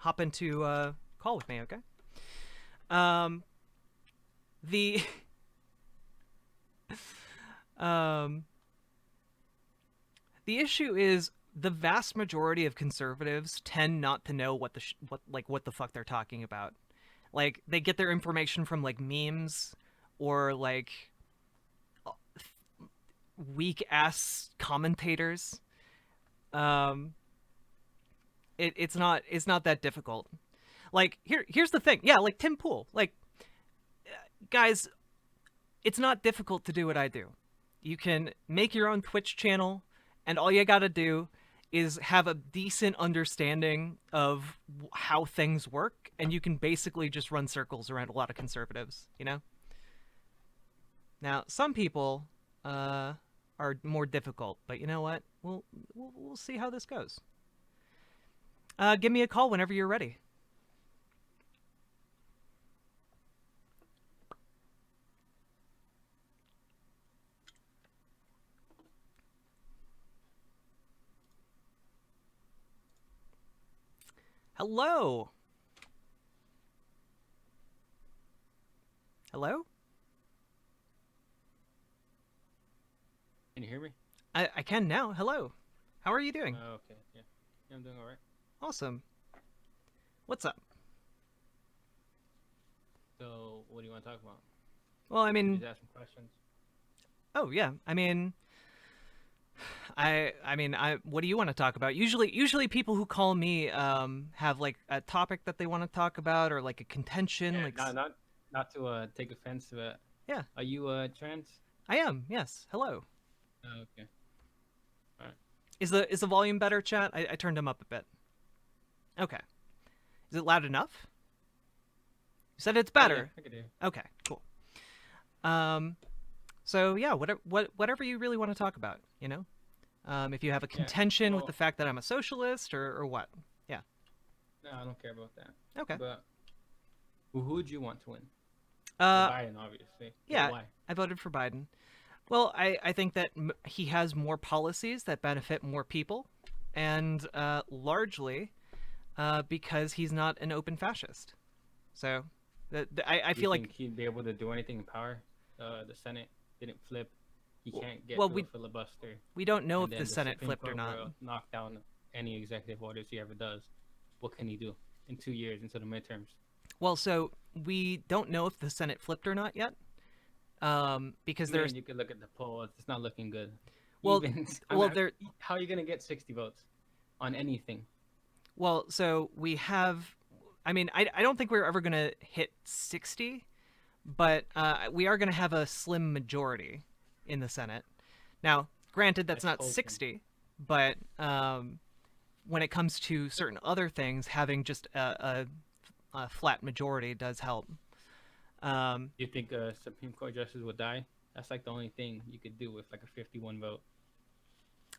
hop into a call with me, okay? Um, the um, the issue is the vast majority of conservatives tend not to know what the fuck they're talking about. Like they get their information from like memes or like weak ass commentators. Um, it's not that difficult. Like here's the thing. Yeah, like Tim Pool. Like guys, it's not difficult to do what I do. You can make your own Twitch channel, and all you gotta do is have a decent understanding of how things work, and you can basically just run circles around a lot of conservatives, you know? Now, some people are more difficult, but you know what? We'll see how this goes. Give me a call whenever you're ready. Hello. Hello? Can you hear me? I can now. Hello. How are you doing? Okay, yeah. Yeah, I'm doing all right. Awesome. What's up? So, what do you want to talk about? Well, I You mean, just ask some questions. oh yeah. I mean, I what do you want to talk about? Usually people who call me have like a topic that they want to talk about or like a contention Yeah, like not to take offense to it. yeah, Are you trans? I am. Yes. Hello. Okay, all right. Is the volume better, chat? I turned them up a bit. Okay. Is it loud enough? You said it's Yeah, better. I could hear. Okay, cool. Um so yeah, whatever you really want to talk about, you know? If you have a Yeah. contention with the Well, fact that I'm a socialist or what. Yeah. no, I don't care about that. Okay. But who would you want to win? Well, Uh Biden, obviously. But yeah, why? I voted for Biden. Well, I think that he has more policies that benefit more people, and largely because he's not an open fascist. So I Do you feel like, think he'd be able to do anything in power? The Senate didn't flip. He can't get well, through a we filibuster, we don't know and if the then the Senate Supreme flipped or Court not. will knock down any executive orders he ever does. What can he do in 2 years into the midterms? Well, so we don't know if the Senate flipped or not yet, because I there's mean, you could look at the polls. It's not looking good. well, Even I well mean, there how are you gonna get 60 votes on anything? well so we have. I mean, I don't think we're ever gonna hit 60, but we are gonna have a slim majority in the Senate. Now, granted, that's Let's not hope. 60, but when it comes to certain other things, having just a flat majority does help. Um, You think Supreme Court justice would die? That's like the only thing you could do with like a 51 vote.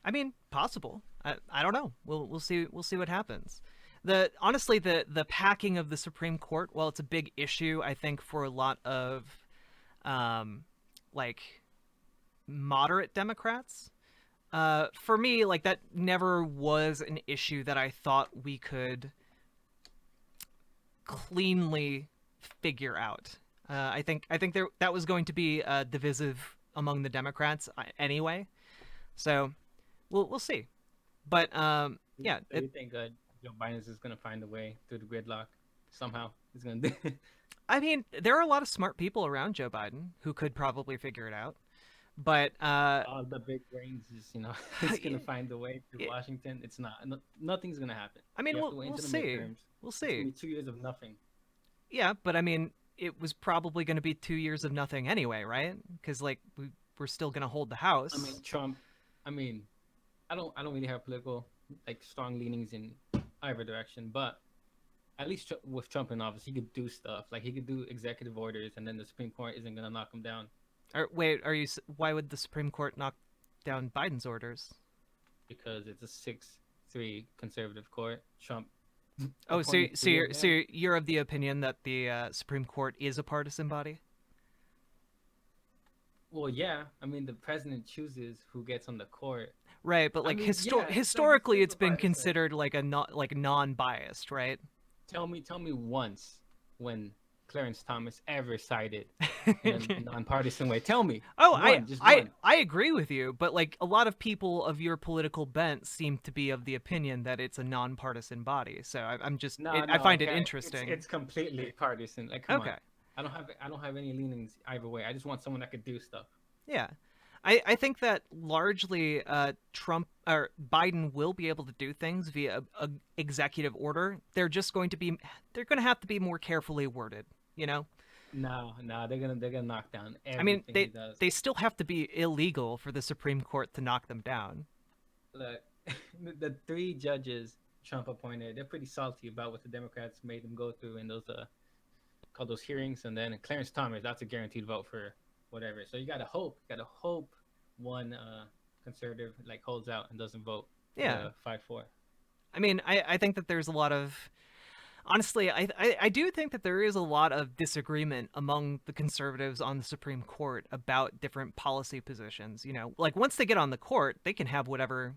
I mean, possible. I don't know. We'll see what happens. Honestly, the packing of the Supreme Court, while it's a big issue, I think for a lot of um, like moderate Democrats, for me, like that never was an issue that I thought we could cleanly figure out. I think that was going to be divisive among the Democrats anyway. So we'll see. But yeah, So you think Joe Biden is just gonna find a way through the gridlock somehow? He's gonna do. I mean, there are a lot of smart people around Joe Biden who could probably figure it out. But All the big brains is, it's gonna find a way through Washington. It's not. No, nothing's gonna happen. I mean, You have we'll to wait we'll until the see. midterms. We'll It's gonna see. be 2 years of nothing. Yeah, but I mean, it was probably going to be 2 years of nothing anyway, right? Because like we're still going to hold the I mean, House. Trump. I mean, I don't really have political like strong leanings in either direction, but at least with Trump in office, he could do stuff. Like he could do executive orders, and then the Supreme Court isn't gonna knock him down Or wait, are you? Why would the Supreme Court knock down Biden's orders? because it's a 6-3 conservative court. Trump Oh, so appointed so three of you're so them. you're of the opinion that the Supreme Court is a partisan body? Well, yeah. I mean, the president chooses who gets on the court. Right, but I like mean, yeah, it's like it's historically, it's super been biased. Like, considered like a not like non-biased, right? Tell me once when Clarence Thomas ever sided in a nonpartisan way. Tell me Oh, one, just one. I agree with you, but like a lot of people of your political bent seem to be of the opinion that it's a nonpartisan body. So I'm just No, I no, find it okay. interesting. It's completely partisan. Like, come on. Okay. I don't have any leanings either way. I just want someone that could do stuff. Yeah. I think that largely Trump or Biden will be able to do things via a executive order. They're going to have to be more carefully worded, you know? No, no, they're gonna knock down I mean, everything he does. they still have to be illegal for the Supreme Court to knock them down. Look, the three judges Trump appointed, they're pretty salty about what the Democrats made them go through in those called those hearings, and then Clarence Thomas, that's a guaranteed vote for whatever. So you gotta hope one conservative like holds out and doesn't vote for Yeah. the 5-4. I mean, I think that there's a lot of honestly, I do think that there is a lot of disagreement among the conservatives on the Supreme Court about different policy positions. You know, like once they get on the court, they can have whatever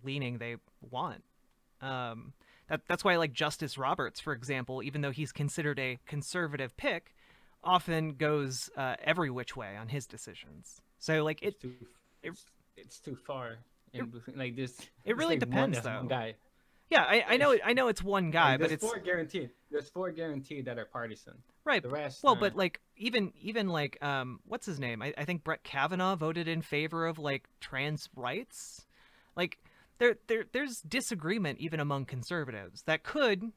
leaning they want. That's why like Justice Roberts, for example, even though he's considered a conservative pick, often goes every which way on his decisions. So like it, It's too far it, in between. Like this, it really depends that's one though. guy. Yeah, I know it's one guy, Like but there's it's four guaranteed. There's four guaranteed that are partisan. right. The rest, Well, but like even like what's his name? I think Brett Kavanaugh voted in favor of like trans rights. Like there's disagreement even among conservatives that could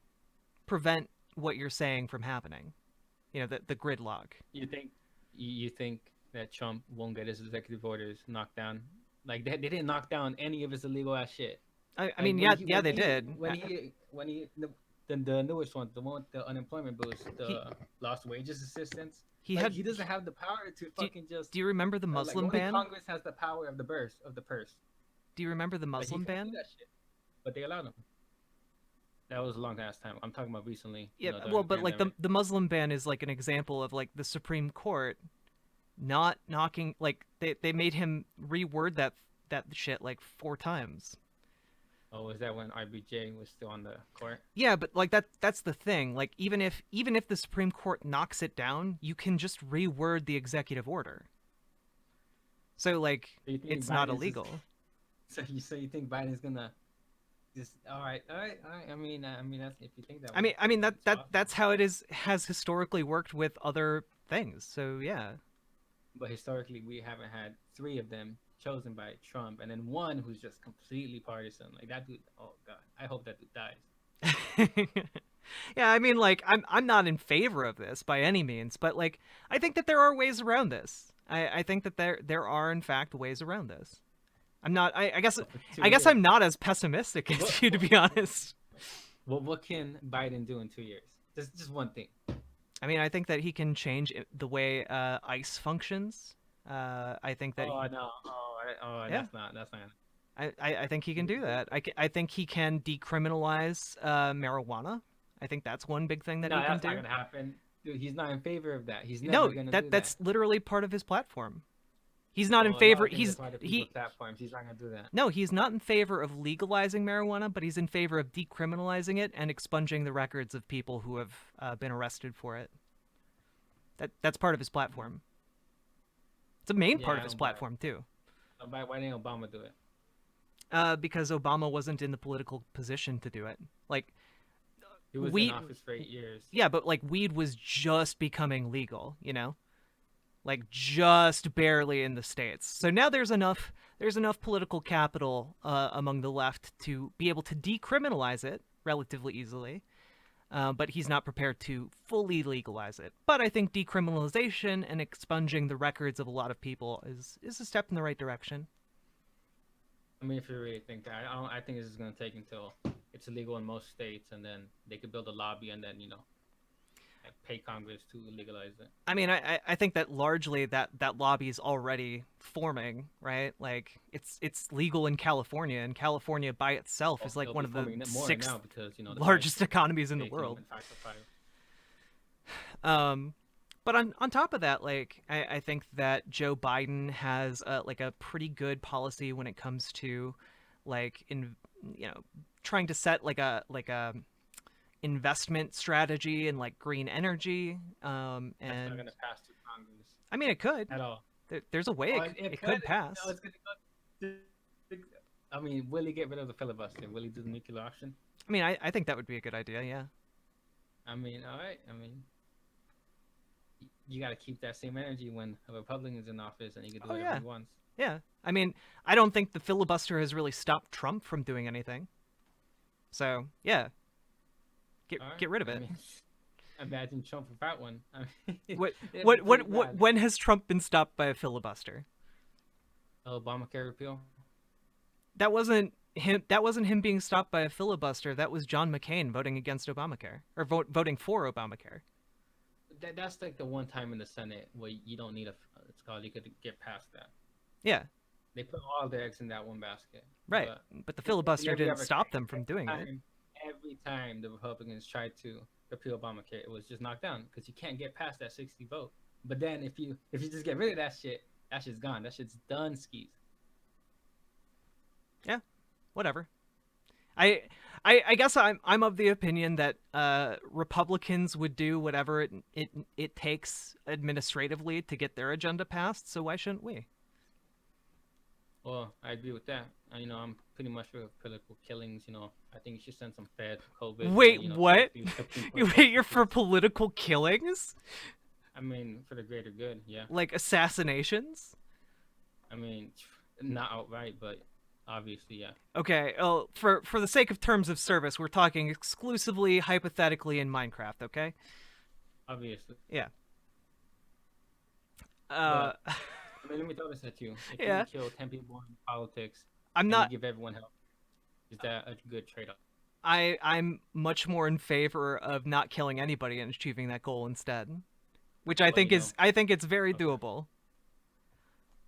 prevent what you're saying from happening. You know, the gridlock. you think that Trump won't get his executive orders knocked down? Like they didn't knock down any of his illegal ass shit. I Like mean, yeah, they did. when he the newest one, the one with the unemployment boost, the He lost wages assistance. he Like had. he doesn't have the power to fucking just Do you remember the like Muslim only ban? Congress has the power of the purse. Do you remember the Like he Muslim couldn't do ban? that shit, but they allowed him. That was a long ass time. I'm talking about recently. Yeah, During well, the but like pandemic. the Muslim ban is like an example of like the Supreme Court not knocking like they made him reword that shit like 4 times. Oh, was that when RBJ was still on the court? Yeah, but like that's the thing. Like even if the Supreme Court knocks it down, you can just reword the executive order. So like So you think it's not Biden's just- illegal. So you think Biden's gonna just all right. I mean that's if you think that. I mean that's awesome. that's how it has historically worked with other things. So yeah. But historically, we haven't had three of them chosen by Trump, and then one who's just completely partisan. Like that dude. Oh God, I hope that dude dies. Yeah, I mean like I'm not in favor of this by any means, but like I think that there are ways around this. I think that there are in fact ways around this. I'm not I guess But for 2 I guess years, I'm not as pessimistic as What- you, to be honest. what can Biden do in 2 years? Just one thing. I mean, I think that he can change the way ICE functions. I think that Oh no. Yeah. That's not. I think he can do that. I think he can decriminalize marijuana. I think that's one big thing that No, he can that's not do. gonna happen. Dude, he's not in favor of that. He's never No, gonna do that's that. literally part of his platform. He's not in Oh, favor. no, I think He's that's why the he people's platforms. He's not gonna do that. no, he's not in favor of legalizing marijuana, but he's in favor of decriminalizing it and expunging the records of people who have been arrested for it. That's part of his platform. It's a main Yeah, part I of his don't buy it. platform too. Why didn't Obama do it? Because Obama wasn't in the political position to do it. Like, He was We- in office for 8 years. yeah, but like weed was just becoming legal, you know? Like just barely in the states. So now there's enough political capital among the left to be able to decriminalize it relatively easily. But he's not prepared to fully legalize it. But I think decriminalization and expunging the records of a lot of people is a step in the right direction. I mean, if you really think that, I think this is gonna take until it's illegal in most states, and then they could build a lobby, and then like, pay Congress to legalize it. I mean, I think that largely that lobby is already forming, right? Like it's legal in California, and California by itself is like They'll one be of the forming it more 6 now because the largest price- economies in the they come world. in 5 to 5. But on top of that, like I think that Joe Biden has like a pretty good policy when it comes to like in trying to set like a investment strategy and like green energy. That's not And gonna pass through Congress I mean, it could. at all. There's a way Oh, it could. could pass. No, it's gonna go. I mean, will he get rid of the filibuster? Will he do the nuclear option? I mean, I think that would be a good idea. Yeah. I mean, all right. I mean, you got to keep that same energy when a Republican is in office, and he can do Oh whatever yeah. he wants. Yeah. I mean, I don't think the filibuster has really stopped Trump from doing anything. So yeah, All right. get rid of I it. mean, imagine Trump without one. I mean, What it'd be pretty bad. when has Trump been stopped by a filibuster? Obamacare repeal. That wasn't him. That wasn't him being stopped by a filibuster. That was John McCain voting against Obamacare or voting for Obamacare. That's like the one time in the Senate where you don't need a. It's called you could get past that. Yeah, They put all their eggs in that one basket. right. But the filibuster every didn't other stop them from doing it. time, every time the Republicans tried to repeal Obamacare, it was just knocked down because you can't get past that 60 vote. But then if you just get rid of that shit's gone. That shit's done skis. Yeah, whatever. I guess I'm of the opinion that Republicans would do whatever it takes administratively to get their agenda passed. So why shouldn't we? Well, I agree with that. I'm pretty much for political killings. I think you should send some feds for COVID. Wait, and, what? Supreme Court Wait, you're for justices. political killings? I mean, for the greater good, yeah. Like assassinations? I mean, not outright, but obviously, yeah. Okay, well, for the sake of terms of service, we're talking exclusively hypothetically in Minecraft, okay? Obviously. Yeah. But, I mean, let me throw this at you. If Yeah. you kill 10 people in politics I'm and not you give everyone help, is that a good trade-off? I'm much more in favor of not killing anybody and achieving that goal instead, which I Well, think I think it's very Okay. doable.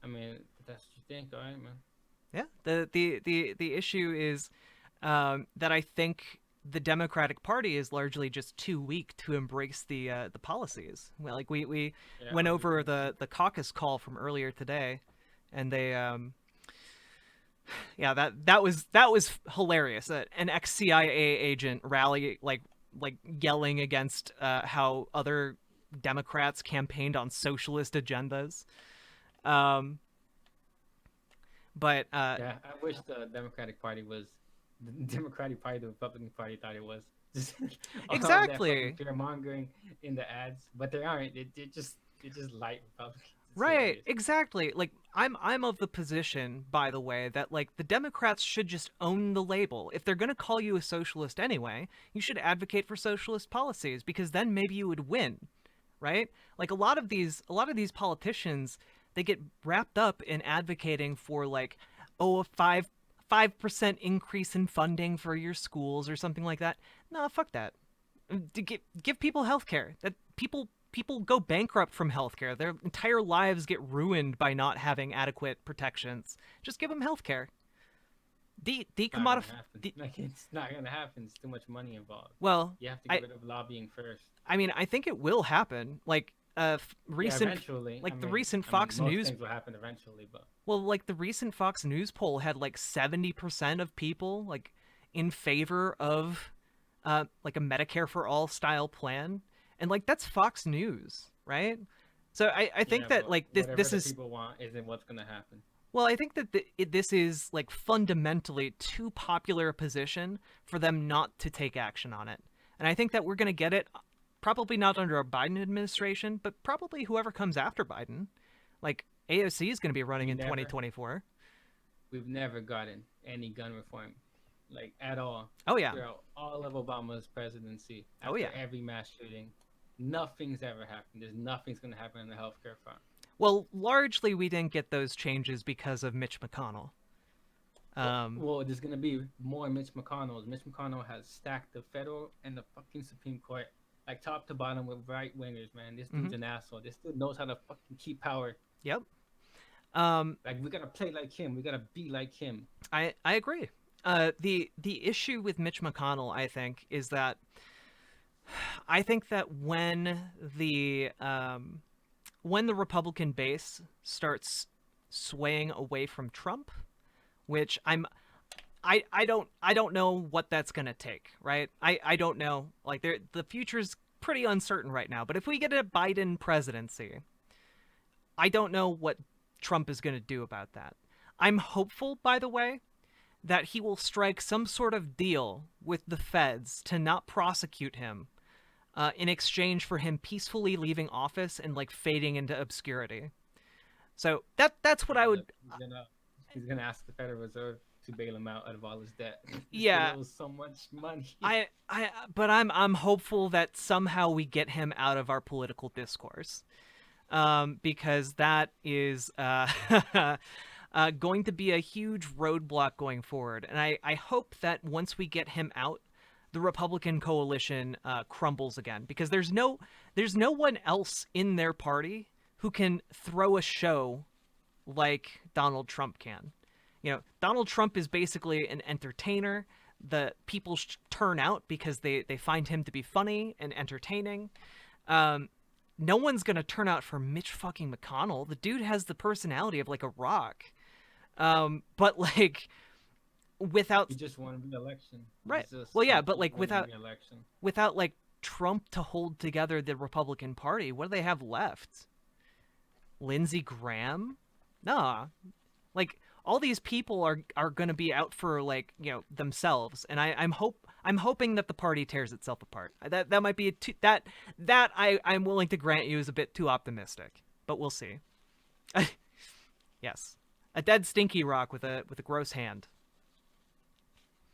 I mean, that's what you think, all right, man. Yeah. The issue is that I think the Democratic Party is largely just too weak to embrace the policies. Well, like we Yeah, went over obviously. the caucus call from earlier today, and they yeah, that was hilarious. An ex-CIA agent rally like yelling against how other Democrats campaigned on socialist agendas. Um, but Yeah, I wish the Democratic Party was the Democratic Party, the Republican Party thought it was. Just all that exactly. fucking fear mongering in the ads, but they aren't. They just light Republicans. It's Right, hilarious. exactly. Like I'm of the position, by the way, that like the Democrats should just own the label. If they're going to call you a socialist anyway, you should advocate for socialist policies because then maybe you would win, right? Like a lot of these politicians, they get wrapped up in advocating for like a 5% increase in funding for your schools or something like that. No, fuck that. Give people health care. That people go bankrupt from healthcare. Their entire lives get ruined by not having adequate protections. Just give them healthcare. It's not gonna happen. Like it's not gonna happen. It's too much money involved. Well, You have to get rid of lobbying first. I mean, I think it will happen. Like Yeah, recent eventually. like I the mean, recent I mean, Fox most News things will happen eventually, but well, like the recent Fox News poll had like 70% of people like in favor of like a Medicare for all style plan. And like that's Fox News, right? So I think yeah, that but like whatever this the is people want isn't what's gonna happen. well, I think that this is like fundamentally too popular a position for them not to take action on it. And I think that we're going to get it probably not under a Biden administration, but probably whoever comes after Biden. Like AOC is going to be running in Never. 2024. We've never gotten any gun reform, like at all. Oh yeah. Throughout all of Obama's presidency, Oh, after yeah. every mass shooting, nothing's ever happened. There's nothing's gonna happen on the healthcare front. Well, largely we didn't get those changes because of Mitch McConnell. Well, there's gonna be more Mitch McConnells. Mitch McConnell has stacked the federal and the fucking Supreme Court, like top to bottom with right wingers. Man, this dude's an asshole. This dude knows how to fucking keep power. Yep. Like we gotta play like him. We gotta be like him. I agree. The issue with Mitch McConnell, I think, is that I think that when the Republican base starts swaying away from Trump, which I don't know what that's gonna take, right? I don't know. Like the future's pretty uncertain right now. But if we get a Biden presidency, I don't know what Trump is gonna do about that. I'm hopeful, by the way, that he will strike some sort of deal with the feds to not prosecute him in exchange for him peacefully leaving office and like fading into obscurity. So that's what Yeah, I look, would. he's gonna ask the Federal Reserve to bail him out of all his debt because he Yeah, owes so much money. but I'm hopeful that somehow we get him out of our political discourse, because that is going to be a huge roadblock going forward. And I hope that once we get him out, the Republican coalition crumbles again, because there's no one else in their party who can throw a show like Donald Trump can. You know, Donald Trump is basically an entertainer. The people turn out because they find him to be funny and entertaining. Um, no one's gonna turn out for Mitch fucking McConnell. The dude has the personality of like a rock. But like without He just won re-election. right, He's just well, yeah, gonna but keep like winning re-election. without like Trump to hold together the Republican Party, what do they have left? Lindsey Graham? Nah, like all these people are going to be out for like themselves, and I'm hoping that the party tears itself apart. That might be that I'm willing to grant you is a bit too optimistic, but we'll see. Yes, a dead stinky rock with a gross hand.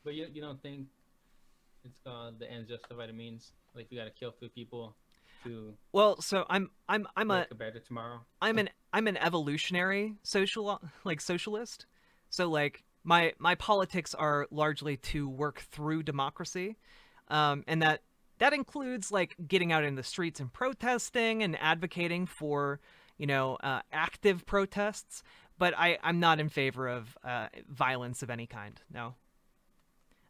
But you don't think it's the ends justify the means? Like we gotta kill 3 people to Well, so I'm make a better tomorrow. I'm an evolutionary socialist. So like my politics are largely to work through democracy, and that includes like getting out in the streets and protesting and advocating for active protests. But I'm not in favor of violence of any kind. No.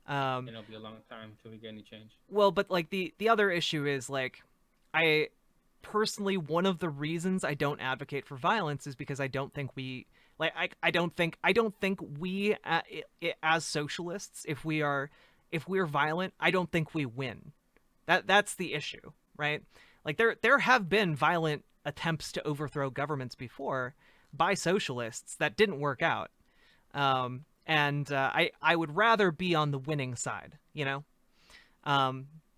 And it'll be a long time till we get any change. Well, but like the other issue is like I personally, one of the reasons I don't advocate for violence is because I don't think we like I don't think we as socialists, if we're violent, I don't think we win. That's the issue, right? Like there have been violent attempts to overthrow governments before by socialists that didn't work out. And I would rather be on the winning side, you know.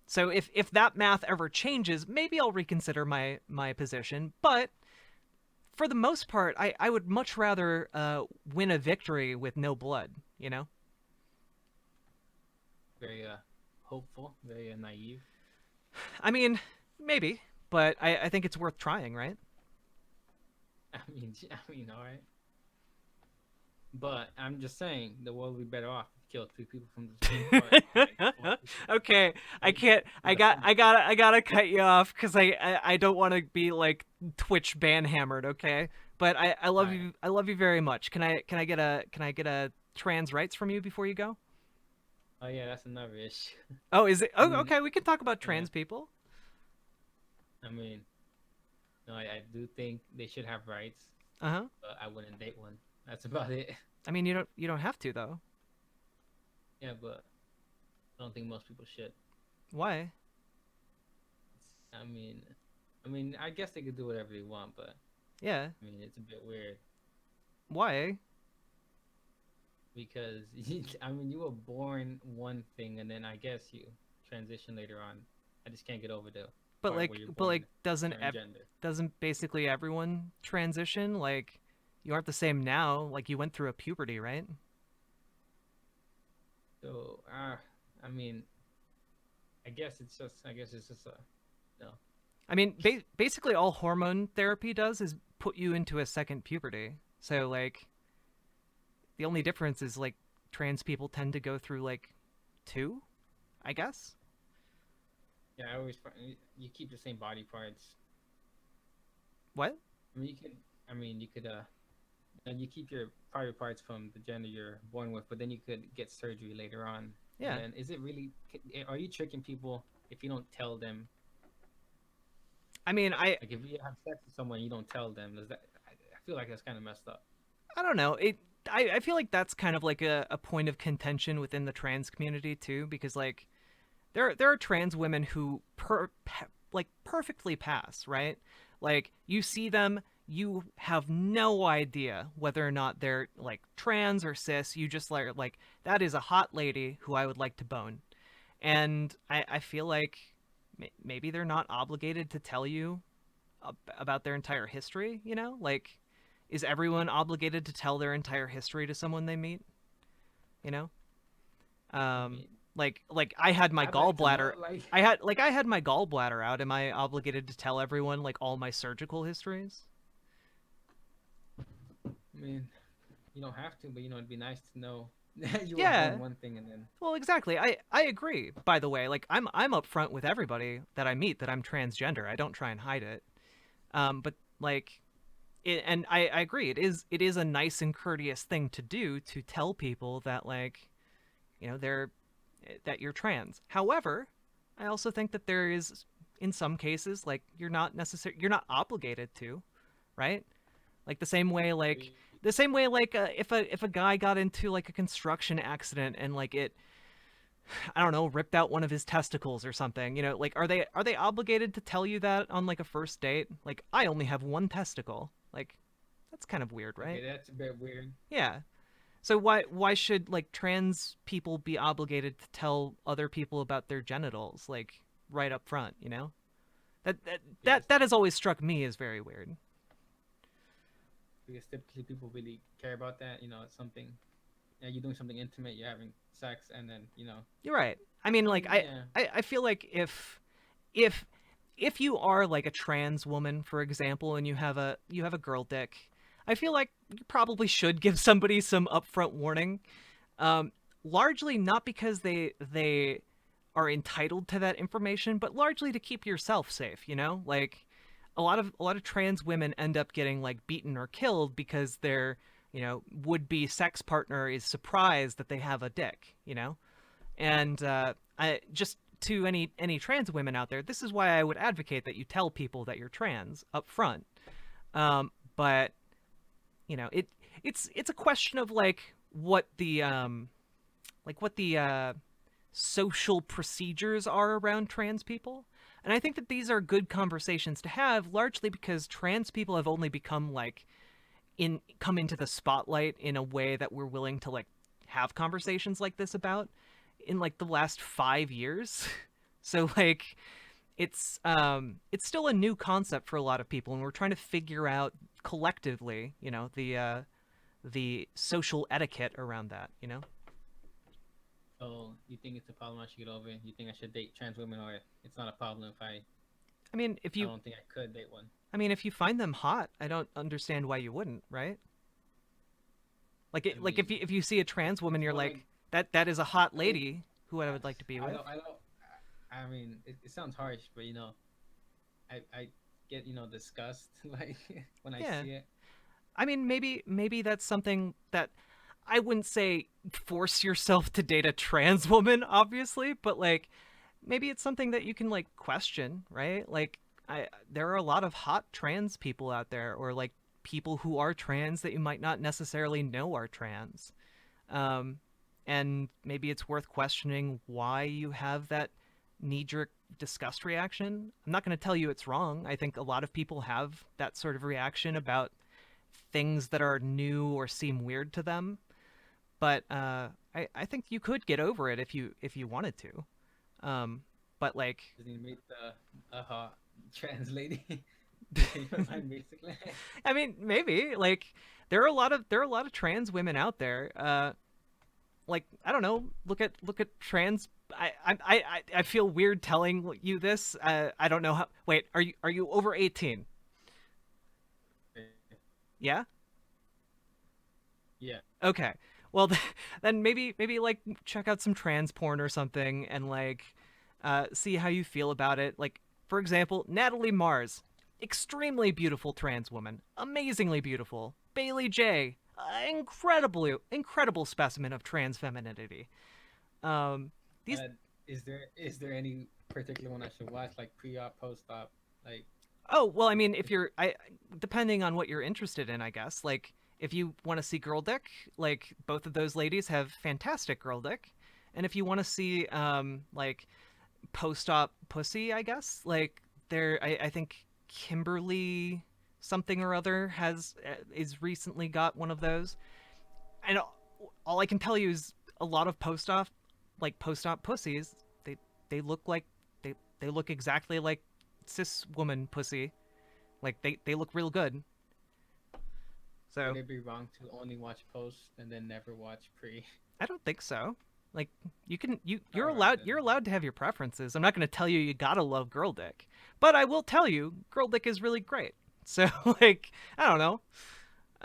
So if that math ever changes, maybe I'll reconsider my position. But for the most part, I would much rather win a victory with no blood, you know? Very hopeful, very naive. I mean, maybe, but I think it's worth trying, right? All right. But I'm just saying, the world would be better off if you killed 3 people from the same party. Okay, I can't. I gotta cut you off because I don't want to be like Twitch ban hammered. Okay, but I love Alright. you. I love you very much. Can I get a trans rights from you before you go? Oh yeah, that's another issue. Oh, is it? I Oh, mean, okay. We can talk about yeah. trans people. I mean, no, I do think they should have rights, Uh huh. but I wouldn't date one. That's about it. I mean, you don't have to though. Yeah, but I don't think most people should. Why? I mean, I guess they could do whatever they want, but Yeah. I mean, it's a bit weird Why? because you were born one thing, and then I guess you transition later on. I just can't get over the But part where you're but born like, transgender. doesn't basically everyone transition? Like, you aren't the same now. Like, you went through a puberty, right? So, I mean, I guess it's just a no. I mean, basically all hormone therapy does is put you into a second puberty. So like the only difference is like trans people tend to go through like two, I guess. Yeah, I always find you keep the same body parts. What? I mean, you could and you keep your private parts from the gender you're born with, but then you could get surgery later on. Yeah. And is it really? Are you tricking people if you don't tell them? I mean, Like if you have sex with someone, you don't tell them. Does that? I feel like that's kind of messed up. I don't know. I feel like that's kind of like a point of contention within the trans community too, because like there are trans women who like perfectly pass, right? Like you see them, you have no idea whether or not they're like trans or cis. You just like that is a hot lady who I would like to bone. And I feel like maybe they're not obligated to tell you about their entire history, you know? Like is everyone obligated to tell their entire history to someone they meet, you know? I Um, mean, like I had my I'd like to know, gallbladder. like, I had my gallbladder out. Am I obligated to tell everyone like all my surgical histories? I mean, you don't have to, but it'd be nice to know you were born Yeah. one thing and then Well, exactly. I agree. By the way, like I'm upfront with everybody that I meet that I'm transgender. I don't try and hide it. But like and I agree. It is a nice and courteous thing to do to tell people that like they're that you're trans. However, I also think that there is in some cases like you're not obligated to, right? Like we, the same way like if a guy got into like a construction accident and like it I don't know, ripped out one of his testicles or something, like are they obligated to tell you that on like a first date? Like I only have one testicle. Like that's kind of weird, okay, right? that's a bit weird. Yeah. So why should like trans people be obligated to tell other people about their genitals like right up front, you know? Yes, That has always struck me as very weird. because typically people really care about that. It's something. Yeah, you're doing something intimate. You're having sex, and then You're right. I mean like yeah, I feel like if if you are like a trans woman, for example, and you have a girl dick, I feel like you probably should give somebody some upfront warning. Um, Largely not because they are entitled to that information, but largely to keep yourself safe, you know? Like a lot of trans women end up getting like beaten or killed because their, would be sex partner is surprised that they have a dick, you know? And I just to any trans women out there, this is why I would advocate that you tell people that you're trans up front. But it's a question of what the social procedures are around trans people. And I think that these are good conversations to have, largely because trans people have only become like come into the spotlight in a way that we're willing to like have conversations like this about in like the last 5 years. So like it's still a new concept for a lot of people, and we're trying to figure out collectively, the social etiquette around that, you know? so you think it's a problem I should get over? You think I should date trans women, or it's not a problem if I mean, I don't think I could date one? if you find them hot, I don't understand why you wouldn't, right? I Like mean, if you see a trans woman, it's you're more like like that is a hot it. lady who I would like to be with. I don't. I mean, it sounds harsh, but I get disgust like when I Yeah. see it. I mean, maybe that's something that I wouldn't say force yourself to date a trans woman, obviously, but like maybe it's something that you can like question, right? Like there are a lot of hot trans people out there, or like people who are trans that you might not necessarily know are trans. Um, and maybe it's worth questioning why you have that knee jerk disgust reaction. I'm not going to tell you it's wrong. I think a lot of people have that sort of reaction about things that are new or seem weird to them. But I think you could get over it if you wanted to. But like, Just need to meet the trans lady to change my mind, basically. I mean, maybe like there are a lot of trans women out there. Like I don't know, look at trans. I feel weird telling you this. I don't know how. Wait, are you over 18? Yeah. Yeah. Okay. Well, then maybe like check out some trans porn or something and like see how you feel about it. Like for example, Natalie Mars, extremely beautiful trans woman, amazingly beautiful. Bailey J, incredible specimen of trans femininity. Um, these Uh, is there any particular one I should watch, like pre-op, post-op, like? Oh well, I mean, if you're I depending on what you're interested in, I guess like. If you want to see girl dick, like both of those ladies have fantastic girl dick. And if you want to see like post-op pussy, I guess, like I think Kimberly something or other has is recently got one of those. And all I can tell you is a lot of post-op pussies, they look like they look exactly like cis woman pussy. Like they look real good. Would So it be wrong to only watch post and then never watch pre? I don't think so. Like All you're right allowed then. to have your preferences. I'm not going to tell you you got to love girl dick. But I will tell you girl dick is really great. So like I don't know.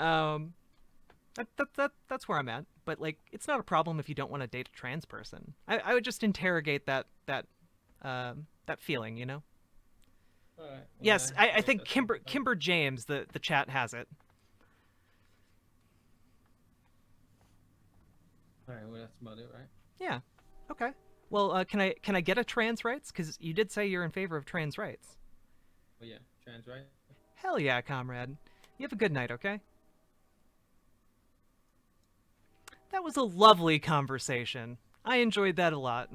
Um that's where I'm at. But like it's not a problem if you don't want to date a trans person. I would just interrogate that feeling, you know? All right. Well, Yes, I I guess think that's something. Kimber James, the chat has it. All right. Well, that's about it, right? Yeah. Okay. Well, can I get a trans rights? Because you did say you're in favor of trans rights. Well, yeah. Trans, right? Hell yeah, comrade. You have a good night, okay? That was a lovely conversation. I enjoyed that a lot.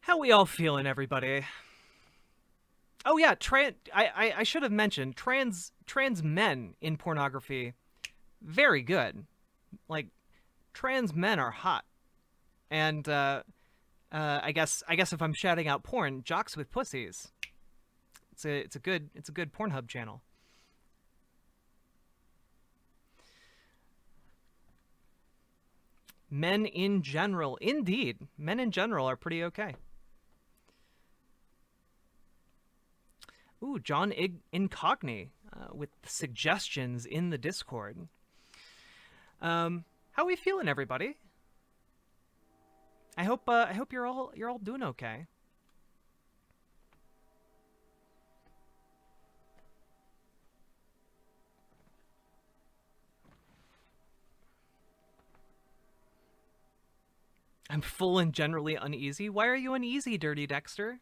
How we all feeling, everybody? Oh yeah, I should have mentioned trans men in pornography. Very good. Like trans men are hot, and I guess if I'm shouting out porn, jocks with pussies. It's a good Pornhub channel. Men in general, indeed, men in general are pretty okay. Ooh, John Incogni with suggestions in the Discord. How we feeling, everybody? I hope you're all doing okay. I'm full and generally uneasy. Why are you uneasy, Dirty Dexter?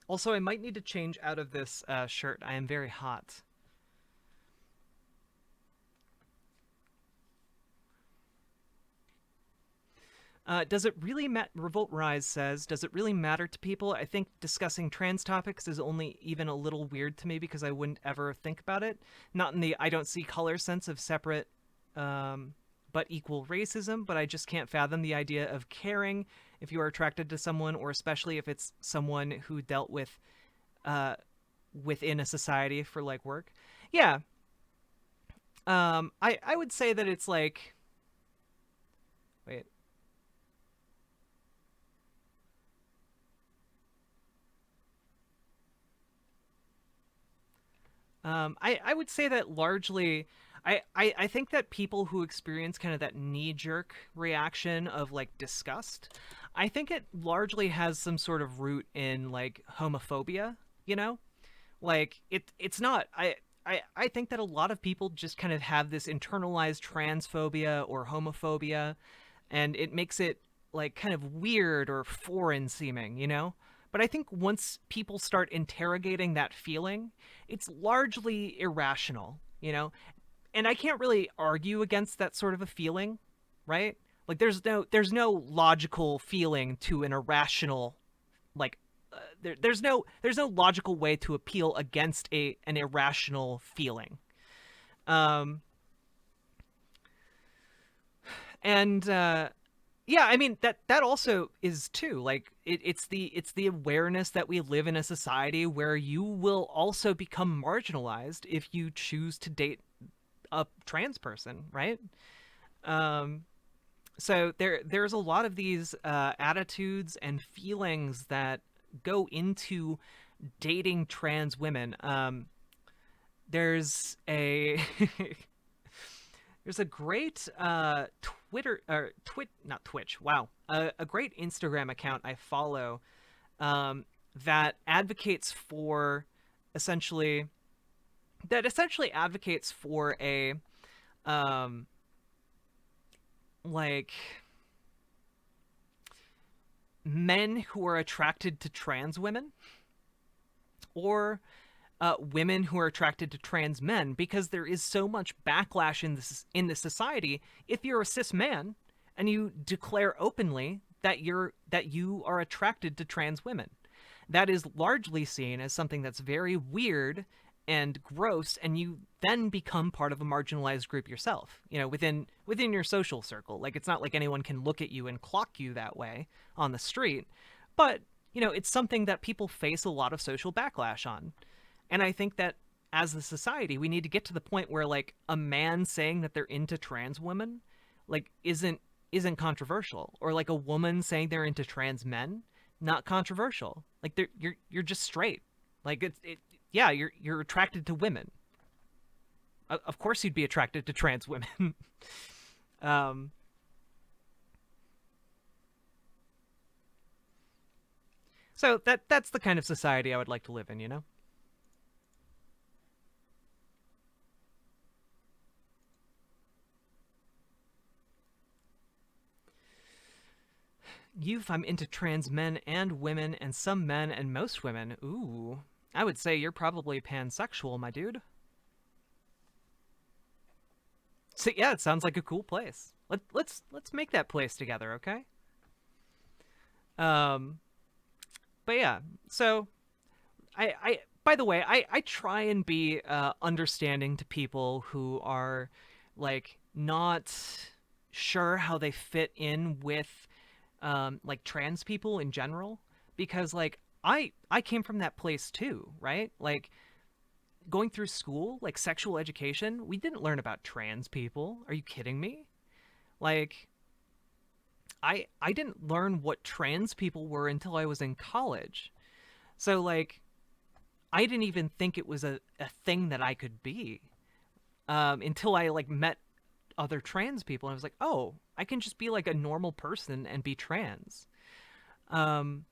Also, I might need to change out of this shirt. I am very hot. Does it really matter? Revolt Rise says, does it really matter to people? I think discussing trans topics is only even a little weird to me because I wouldn't ever think about it. Not in the I don't see color sense of separate but equal racism, but I just can't fathom the idea of caring if you are attracted to someone, or especially if it's someone who dealt with within a society for like work. Yeah. I would say that it's like, wait. I would say that largely, I think that people who experience kind of that knee-jerk reaction of like disgust, I think it largely has some sort of root in like homophobia, you know? Like it's not I think that a lot of people just kind of have this internalized transphobia or homophobia, and it makes it like kind of weird or foreign seeming, you know? But I think once people start interrogating that feeling, it's largely irrational, you know? And I can't really argue against that sort of a feeling, right? Like there's no logical feeling to an irrational like there's no logical way to appeal against an irrational feeling. Um and yeah, I mean that also is too like it's the awareness that we live in a society where you will also become marginalized if you choose to date a trans person, right? Um so there's a lot of these attitudes and feelings that go into dating trans women. There's a there's a great Twitter or not Twitch. Wow, a great Instagram account I follow that advocates for essentially advocates for a like men who are attracted to trans women or women who are attracted to trans men, because there is so much backlash in this society. If you're a cis man and you declare openly that you are attracted to trans women, that is largely seen as something that's very weird and gross, and you then become part of a marginalized group yourself, within your social circle. Like, it's not like anyone can look at you and clock you that way on the street, but it's something that people face a lot of social backlash on. And I think that as a society, we need to get to the point where, like, a man saying that they're into trans women, like, isn't controversial, or like a woman saying they're into trans men, not controversial. Like, you're just straight. Like, yeah, you're attracted to women. Of course you'd be attracted to trans women. um so that's the kind of society I would like to live in. Youth, I'm into trans men and women and some men and most women. Ooh. I would say you're probably pansexual, my dude. So yeah, it sounds like a cool place. Let's make that place together, okay? Um but yeah, so I by the way, I try and be understanding to people who are, like, not sure how they fit in with like trans people in general, because, like, I came from that place too, right? Like, going through school, like sexual education, we didn't learn about trans people. Are you kidding me? Like, I didn't learn what trans people were until I was in college. So, like, I didn't even think it was a thing that I could be, until I, like, met other trans people, and I was like, oh, I can just be like a normal person and be trans. Um,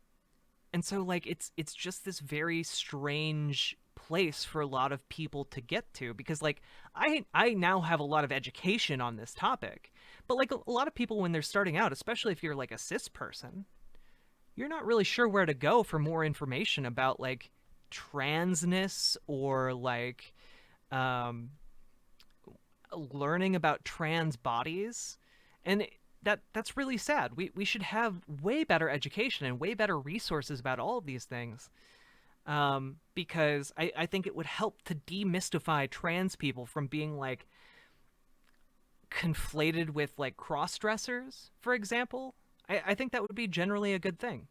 and so, like, it's just this very strange place for a lot of people to get to, because, like, I now have a lot of education on this topic, but, like, a lot of people when they're starting out, especially if you're like a cis person, you're not really sure where to go for more information about, like, transness, or like, um learning about trans bodies. And that's really sad. We should have way better education and way better resources about all of these things, because I think it would help to demystify trans people from being, like, conflated with, like, cross dressers, for example. I think that would be generally a good thing.